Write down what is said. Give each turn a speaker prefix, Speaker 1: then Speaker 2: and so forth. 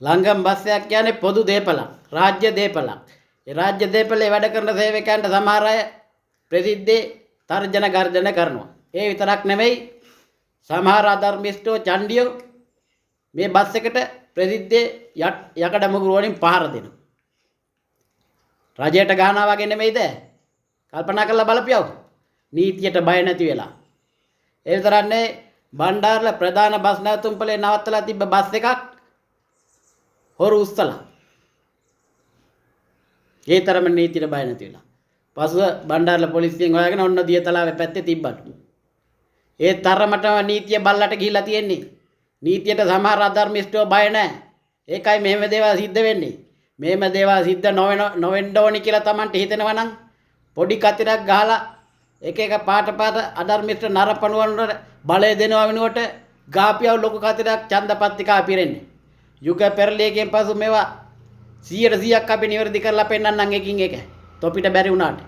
Speaker 1: ලංගම් bus එකක් කියන්නේ පොදු දේපලක්, රාජ්‍ය දේපලක්. ඒ රාජ්‍ය දේපලේ වැඩ කරන සේවකයන්ට සමහර අය ප්‍රසිද්ධියේ තර්ජන ගර්ජන කරනවා. ඒ විතරක් නෙමෙයි සමහර අධර්මිෂ්ඨෝ චණ්ඩියෝ මේ බස් එකට ප්‍රසිද්ධියේ යකඩ මුගුරු වලින් පහර දෙනවා. රජයට ගහනවා වගේ නෙමෙයිද? කල්පනා කරලා බලපියව. නීතියට බය නැති වෙලා. ඒ විතරක් නෙවෙයි බණ්ඩාරල ප්‍රධාන බස් නැවතුම්පලේ නවත්තලා තිබ්බ බස් එකක් හොරු උස්සලා. ඒ තරම නීතියට බය නැති වෙලා. පසුව බණ්ඩාරල පොලිසියෙන් හොයාගෙන ඔන්න දියතලාවේ පැත්තේ තිබ්බලු. ඒ තරමටම නීතිය බල්ලට ගිහිල්ලා තියෙන්නේ. නීතියට සමහර අධර්මිෂ්ඨව බය නැහැ. ඒකයි මෙහෙම දේවල් සිද්ධ වෙන්නේ. මෙහෙම දේවල් සිද්ධ නොවෙන්න ඕනි කියලා Tamanට හිතෙනවා නම් පොඩි කතරක් ගහලා එක පාට අධර්මිෂ්ඨ නරපණුවන්ට බලය දෙනවා වෙනුවට ගාපියව ලොකු කතරක් ඡන්දපත්තිකා පිරෙන්නේ. යුග පෙරලියකින් පසු මේවා 100%ක් අපි නිවැරදි කරලා පෙන්නන්නම් එකින් එක. තොපිට බැරි වුණාට